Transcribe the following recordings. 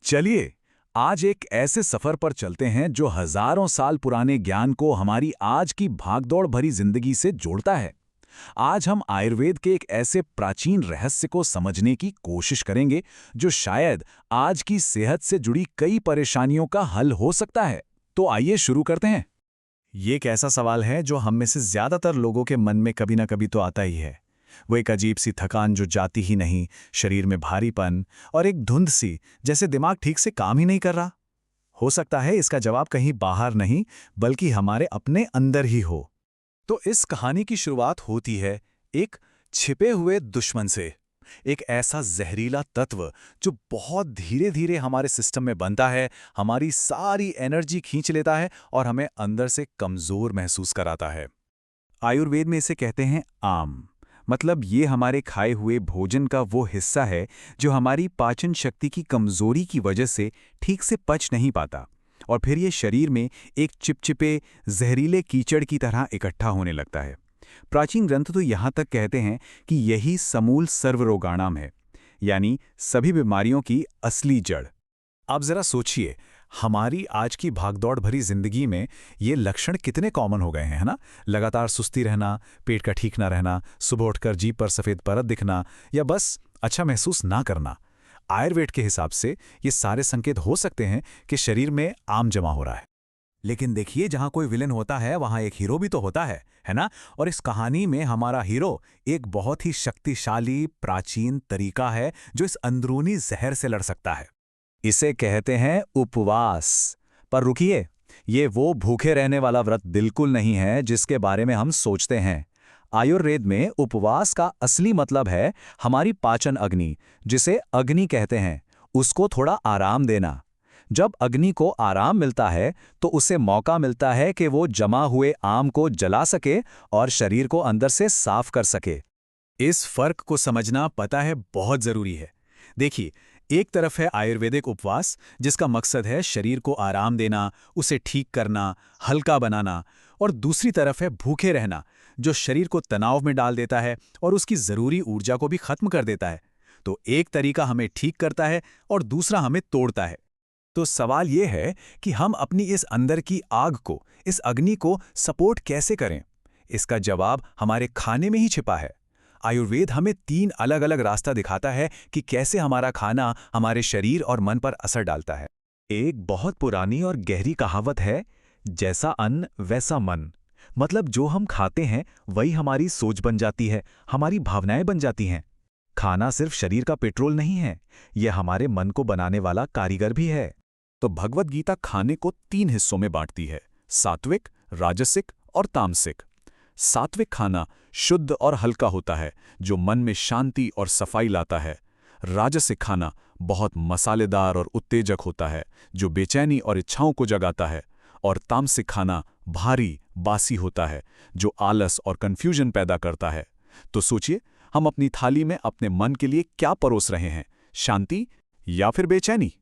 चलिए आज एक ऐसे सफर पर चलते हैं जो हजारों साल पुराने ज्ञान को हमारी आज की भागदौड़ भरी जिंदगी से जोड़ता है। आज हम आयुर्वेद के एक ऐसे प्राचीन रहस्य को समझने की कोशिश करेंगे जो शायद आज की सेहत से जुड़ी कई परेशानियों का हल हो सकता है। तो आइए शुरू करते हैं। ये एक ऐसा सवाल है जो हम में से ज्यादातर लोगों के मन में कभी ना कभी तो आता ही है। वो एक अजीब सी थकान जो जाती ही नहीं, शरीर में भारीपन और एक धुंध सी, जैसे दिमाग ठीक से काम ही नहीं कर रहा। हो सकता है इसका जवाब कहीं बाहर नहीं बल्कि हमारे अपने अंदर ही हो। तो इस कहानी की शुरुआत होती है एक छिपे हुए दुश्मन से। एक ऐसा जहरीला तत्व जो बहुत धीरे धीरे हमारे सिस्टम में बनता है, हमारी सारी एनर्जी खींच लेता है और हमें अंदर से कमजोर महसूस कराता है। आयुर्वेद में इसे कहते हैं आम। मतलब ये हमारे खाए हुए भोजन का वो हिस्सा है जो हमारी पाचन शक्ति की कमजोरी की वजह से ठीक से पच नहीं पाता और फिर ये शरीर में एक चिपचिपे जहरीले कीचड़ की तरह इकट्ठा होने लगता है। प्राचीन ग्रंथ तो यहाँ तक कहते हैं कि यही समूल सर्वरोगाणाम है, यानी सभी बीमारियों की असली जड़। आप जरा सोचिए, हमारी आज की भागदौड़ भरी जिंदगी में ये लक्षण कितने कॉमन हो गए हैं, है ना? लगातार सुस्ती रहना, पेट का ठीक ना रहना, सुबह उठकर जीभ पर सफ़ेद परत दिखना या बस अच्छा महसूस ना करना। आयुर्वेद के हिसाब से ये सारे संकेत हो सकते हैं कि शरीर में आम जमा हो रहा है। लेकिन देखिए, जहां कोई विलेन होता है वहां एक हीरो भी तो होता है ना? और इस कहानी में हमारा हीरो एक बहुत ही शक्तिशाली प्राचीन तरीका है जो इस अंदरूनी जहर से लड़ सकता है। इसे कहते हैं उपवास। पर रुकिए, ये वो भूखे रहने वाला व्रत बिल्कुल नहीं है जिसके बारे में हम सोचते हैं। आयुर्वेद में उपवास का असली मतलब है हमारी पाचन अग्नि, जिसे अग्नि कहते हैं, उसको थोड़ा आराम देना। जब अग्नि को आराम मिलता है तो उसे मौका मिलता है कि वो जमा हुए आम को जला सके और शरीर को अंदर से साफ कर सके। इस फर्क को समझना पता है बहुत जरूरी है। देखिए, एक तरफ है आयुर्वेदिक उपवास जिसका मकसद है शरीर को आराम देना, उसे ठीक करना, हल्का बनाना, और दूसरी तरफ है भूखे रहना जो शरीर को तनाव में डाल देता है और उसकी जरूरी ऊर्जा को भी खत्म कर देता है। तो एक तरीका हमें ठीक करता है और दूसरा हमें तोड़ता है। तो सवाल यह है कि हम अपनी इस अंदर की आग को, इस अग्नि को सपोर्ट कैसे करें? इसका जवाब हमारे खाने में ही छिपा है। आयुर्वेद हमें 3 अलग अलग रास्ता दिखाता है कि कैसे हमारा खाना हमारे शरीर और मन पर असर डालता है। एक बहुत पुरानी और गहरी कहावत है, जैसा अन्न वैसा मन। मतलब जो हम खाते हैं वही हमारी सोच बन जाती है, हमारी भावनाएं बन जाती हैं। खाना सिर्फ शरीर का पेट्रोल नहीं है, यह हमारे मन को बनाने वाला कारीगर भी है। तो भगवत गीता खाने को 3 हिस्सों में बांटती है, सात्विक, राजसिक और तामसिक। सात्विक खाना शुद्ध और हल्का होता है जो मन में शांति और सफाई लाता है। राजसिक खाना बहुत मसालेदार और उत्तेजक होता है जो बेचैनी और इच्छाओं को जगाता है। और तामसिक खाना भारी, बासी होता है जो आलस और कंफ्यूजन पैदा करता है। तो सोचिए, हम अपनी थाली में अपने मन के लिए क्या परोस रहे हैं, शांति या फिर बेचैनी?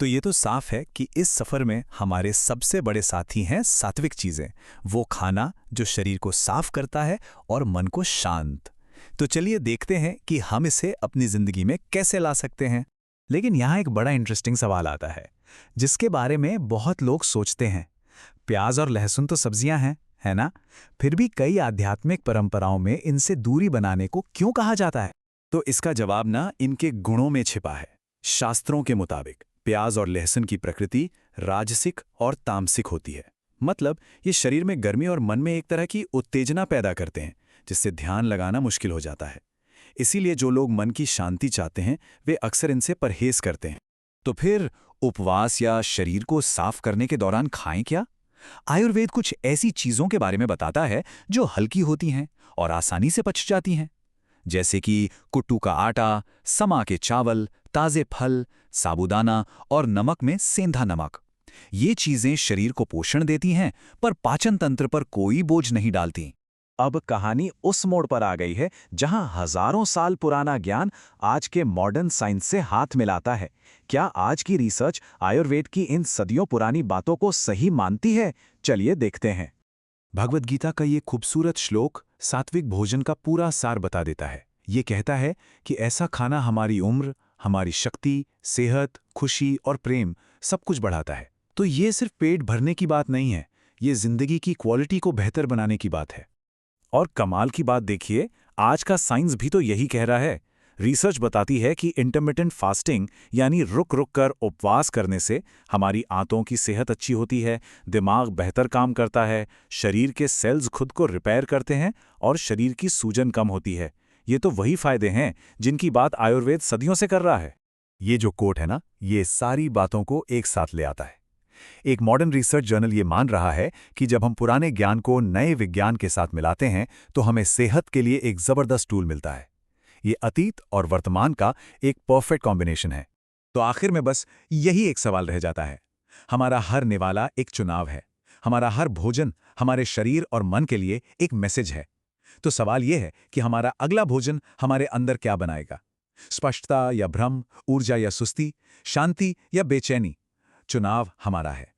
तो ये तो साफ है कि इस सफर में हमारे सबसे बड़े साथी हैं सात्विक चीजें, वो खाना जो शरीर को साफ करता है और मन को शांत। तो चलिए देखते हैं कि हम इसे अपनी जिंदगी में कैसे ला सकते हैं। लेकिन यहाँ एक बड़ा इंटरेस्टिंग सवाल आता है जिसके बारे में बहुत लोग सोचते हैं। प्याज और लहसुन तो सब्जियां हैं, है ना? फिर भी कई आध्यात्मिक परंपराओं में इनसे दूरी बनाने को क्यों कहा जाता है? तो इसका जवाब ना इनके गुणों में छिपा है। शास्त्रों के मुताबिक प्याज और लहसुन की प्रकृति राजसिक और तामसिक होती है। मतलब ये शरीर में गर्मी और मन में एक तरह की उत्तेजना पैदा करते हैं जिससे ध्यान लगाना मुश्किल हो जाता है। इसीलिए जो लोग मन की शांति चाहते हैं वे अक्सर इनसे परहेज करते हैं। तो फिर उपवास या शरीर को साफ करने के दौरान खाएं क्या? आयुर्वेद कुछ ऐसी चीजों के बारे में बताता है जो हल्की होती हैं और आसानी से पच जाती हैं, जैसे कि कुट्टू का आटा, समा के चावल, ताजे फल, साबूदाना और नमक में सेंधा नमक। ये चीजें शरीर को पोषण देती हैं पर पाचन तंत्र पर कोई बोझ नहीं डालती। अब कहानी उस मोड़ पर आ गई है जहां हजारों साल पुराना ज्ञान आज के मॉडर्न साइंस से हाथ मिलाता है। क्या आज की रिसर्च आयुर्वेद की इन सदियों पुरानी बातों को सही मानती है? चलिए देखते हैं। भगवद गीता का ये खूबसूरत श्लोक सात्विक भोजन का पूरा सार बता देता है। ये कहता है कि ऐसा खाना हमारी उम्र, हमारी शक्ति, सेहत, खुशी और प्रेम सब कुछ बढ़ाता है। तो ये सिर्फ पेट भरने की बात नहीं है, ये जिंदगी की क्वालिटी को बेहतर बनाने की बात है। और कमाल की बात देखिए, आज का साइंस भी तो यही कह रहा है। रिसर्च बताती है कि इंटरमिटेंट फास्टिंग यानी रुक रुक कर उपवास करने से हमारी आंतों की सेहत अच्छी होती है, दिमाग बेहतर काम करता है, शरीर के सेल्स खुद को रिपेयर करते हैं और शरीर की सूजन कम होती है। ये तो वही फायदे हैं जिनकी बात आयुर्वेद सदियों से कर रहा है। ये जो कोट है ना, ये सारी बातों को एक साथ ले आता है। एक मॉडर्न रिसर्च जर्नल ये मान रहा है कि जब हम पुराने ज्ञान को नए विज्ञान के साथ मिलाते हैं तो हमें सेहत के लिए एक जबरदस्त टूल मिलता है। ये अतीत और वर्तमान का एक परफेक्ट कॉम्बिनेशन है। तो आखिर में बस यही एक सवाल रह जाता है। हमारा हर निवाला एक चुनाव है। हमारा हर भोजन हमारे शरीर और मन के लिए एक मैसेज है। तो सवाल यह है कि हमारा अगला भोजन हमारे अंदर क्या बनाएगा? स्पष्टता या भ्रम, ऊर्जा या सुस्ती, शांति या बेचैनी? चुनाव हमारा है।